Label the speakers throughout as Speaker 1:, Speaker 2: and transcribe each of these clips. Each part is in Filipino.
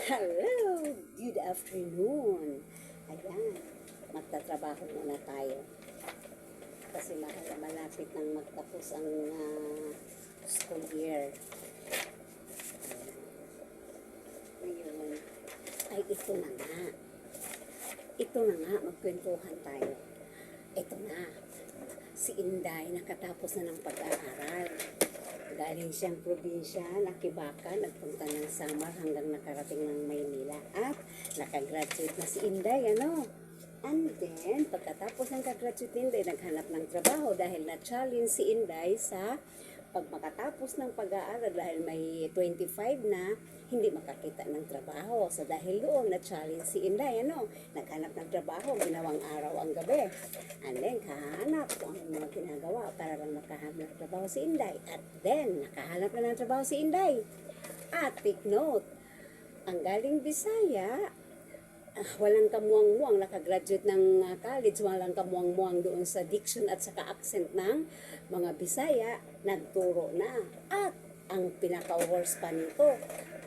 Speaker 1: Hello! Good afternoon! Ayan, magtatrabaho muna tayo. Kasi malapit nang magtapos ang school year. Ngayon, ay ito na nga. Ito na nga, magkwentuhan tayo. Ito na. Si Inday nakatapos na ng pag-aaral. Galing siyang probinsya, Nakibaka, nagpunta ng Samar hanggang nakarating ng Maynila. At nakagraduate na si Inday, ano? And then, pagkatapos ng kagraduate ni Inday, naghanap ng trabaho dahil na-challenge si Inday sa pag makatapos ng pag-aaral dahil may 25 na, hindi makakita ng trabaho. So dahil doon, na-challenge si Inday, ano? Naghanap ng trabaho, ginawang araw ang gabi. And then, kahanap kung ano mga ginagawa para lang makahanap ng trabaho si Inday. At then, nakahanap na ng trabaho si Inday. At take note, ang galing Bisaya, walang kamuang-muang, nakagraduate ng college, walang kamuang-muang doon sa diction at saka accent ng mga Bisaya, nagturo na. At ang pinaka-worst pa nito,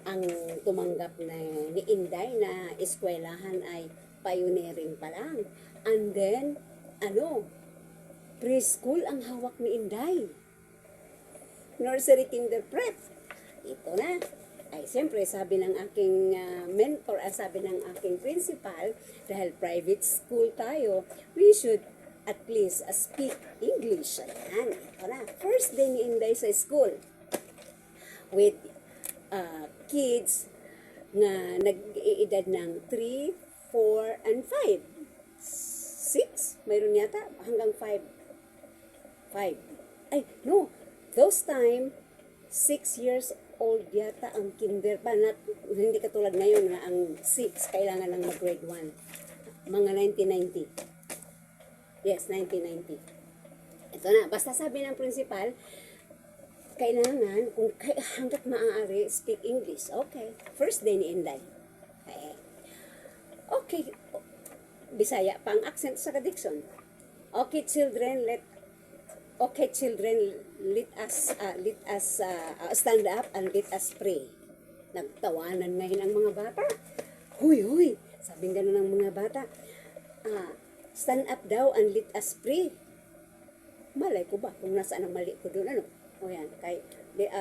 Speaker 1: ang tumanggap na ni Inday na eskwelahan ay pioneering pa lang. And then, preschool ang hawak ni Inday. Nursery, kinder, prep. Ito na. Ay, siyempre, sabi ng aking mentor, sabi ng aking principal, dahil private school tayo, we should at least speak English. Ayan, ito na. First day ni Inday sa school with kids na nag-iedad ng 3, 4, and 5. 6? Mayroon yata hanggang 5. 5. Ay, no. Those time, 6 years old yata ang kinder pa. Hindi katulad ngayon na ang 6 kailangan lang mag-grade 1. Mga 1990. Yes, 1990. Ito na. Basta sabi ng principal, kailangan, kung hanggat maaari, speak English. Okay. First day ni Inday. Okay. Bisaya pa ang accent sa diction. Okay, children, let us stand up and let us pray. Nagtawanan ngayon ang mga bata. Huy, sabing gano'n ng mga bata. Stand up daw and let us pray. Malay ko ba kung nasaan ang mali ko doon, ano? O yan,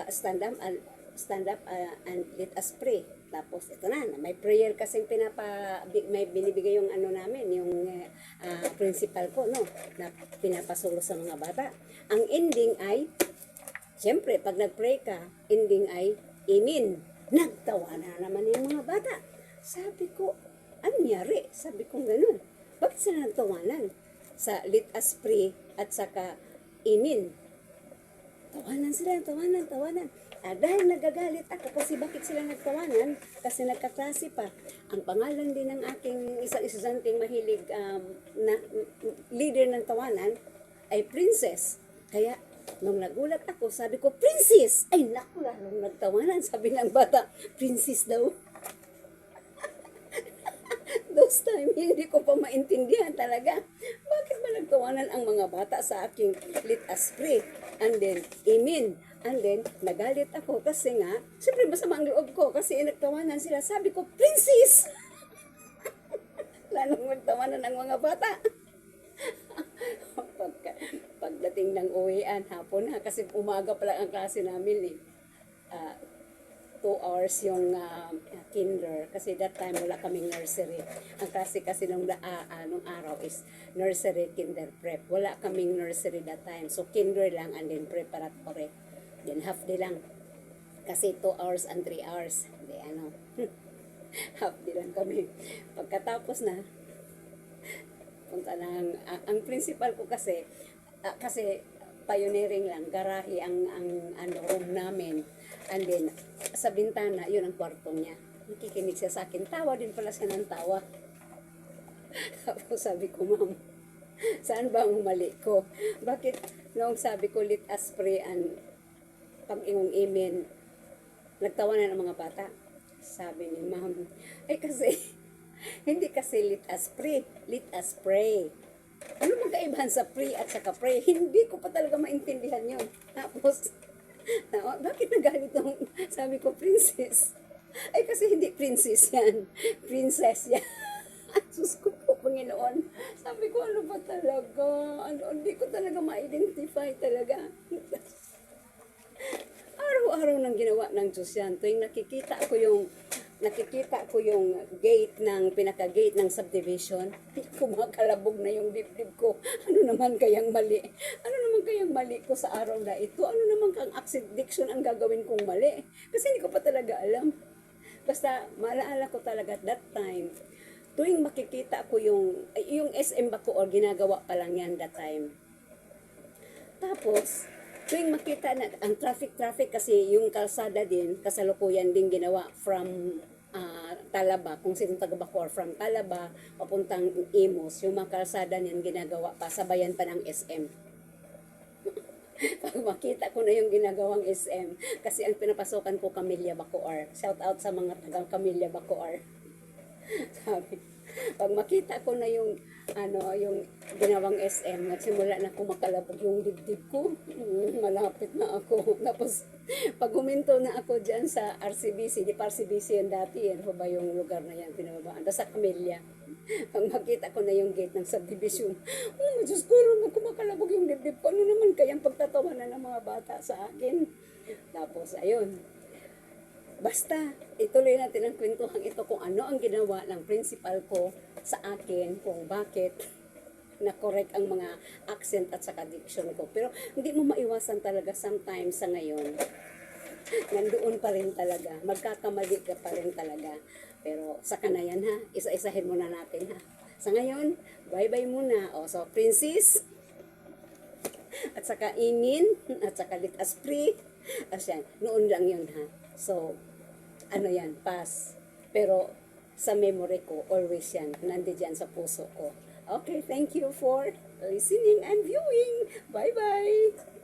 Speaker 1: stand up and let us pray. Tapos ito na, may prayer kasing may binibigay yung namin, yung principal ko, no, na pinapasulo sa mga bata. Ang ending ay, siyempre, pag nag-pray ka, ending ay, amen. Nagtawa na naman yung mga bata. Sabi ko, anyari? Sabi ko ganun. Bakit sila nagtawanan? Sa let us pray at saka amen. Tawanan sila, tawanan. Dahil nagagalit ako kasi bakit sila nagtawanan? Kasi nagkaklase pa. Ang pangalan din ng aking isang estudyanteng mahilig na leader ng tawanan ay Princess. Kaya nung nagulat ako, sabi ko, Princess! Ay naku, lalong nagtawanan. Sabi ng bata, Princess daw. Those time, hindi ko pa maintindihan talaga. Bakit ba nagtawanan ang mga bata sa aking let us pray? And then, amen. And then, nagalit ako kasi nga, siyempre masama ang loob ko kasi nagtawanan sila. Sabi ko, Princess! Lalong magtawanan ang mga bata. Pagdating ng uwian, hapon na, kasi umaga pala ang klase namin 2 hours yung kinder. Kasi that time, wala kaming nursery. Ang klase kasi nung araw is nursery, kinder, prep. Wala kaming nursery that time. So, kinder lang and then preparatory. Then, half day lang. Kasi 2 hours and 3 hours. Hindi, half day lang kami. Pagkatapos na, punta lang, ang principal ko kasi pioneering lang, garahe ang room namin. And then, sa bintana, yun ang kwarto niya. Nakikinig siya sa akin. Tawa din pala siya ng tawa. Tapos sabi ko, ma'am, saan ba ang mali ko? Bakit noong sabi ko, let us pray and pag-ingong amen, nagtawa na ng mga bata. Sabi ni ma'am, ay kasi, hindi kasi let us pray, let us pray. Ano magkaibahan sa pray at saka pray? Hindi ko pa talaga maintindihan yun. Tapos, bakit nagalit nung sabi ko, Princess? Ay, kasi hindi princess yan. Princess yan. Sus ko po, Panginoon. Sabi ko, ano ba talaga? Ano, hindi ko talaga ma-identify talaga. Araw-araw nang ginawa ng Diyos yan. Tuwing nakikita ko yung gate ng, pinaka-gate ng subdivision, kumakalabog na yung dibdib ko. Ano naman kayang mali? Ano naman kayang mali ko sa araw na ito? Ano naman kang addiction ang gagawin kong mali? Kasi hindi ko pa talaga alam. Basta, maalala ko talaga at that time, tuwing makikita ko yung SM Bacoor, ginagawa pa lang yan that time. Tapos, tuwing makita na ang traffic kasi yung kalsada din, kasalukuyan din ginawa from Talaba, kung sinong taga Bacoor, from Talaba, papuntang Imus, yung mga kalsada niyan ginagawa pa, sabayan pa ng SM. Pag makita ko na yung ginagawang SM, kasi ang pinapasokan ko Camilla Bacoor. Shout out sa mga tagang Camilla Bacoor. Sabi, pag makita ko na yung yung ginawang SM, nagsimula na kumakalabog yung dibdib ko. Malapit na ako. Tapos, pag huminto na ako dyan sa RCBC, di pa RCBC yan dati, yan pa ba yung lugar na yan, pinababaan, sa Camellia. Pag makita ko na yung gate ng subdivision, oh, Diyos ko, kumakalabog yung dibdib ko. Ano naman kayang pagtatawanan ng mga bata sa akin? Tapos, ayun, basta, ituloy natin ang kwentuhan ito kung ano ang ginawa ng principal ko sa akin, kung bakit na-correct ang mga accent at saka diction ko. Pero hindi mo maiwasan talaga sometimes sa ngayon. Nandoon pa rin talaga. Magkakamali ka pa rin talaga. Pero saka na yan ha. Isa-isahin muna natin ha. Sa ngayon, bye-bye muna. O, so, Princess, at saka Inin, at saka Lit Aspri. Asyan, noon lang yun ha. So, ano yan, pass. Pero sa memory ko, always yan, nandiyan sa puso ko. Okay, thank you for listening and viewing. Bye-bye!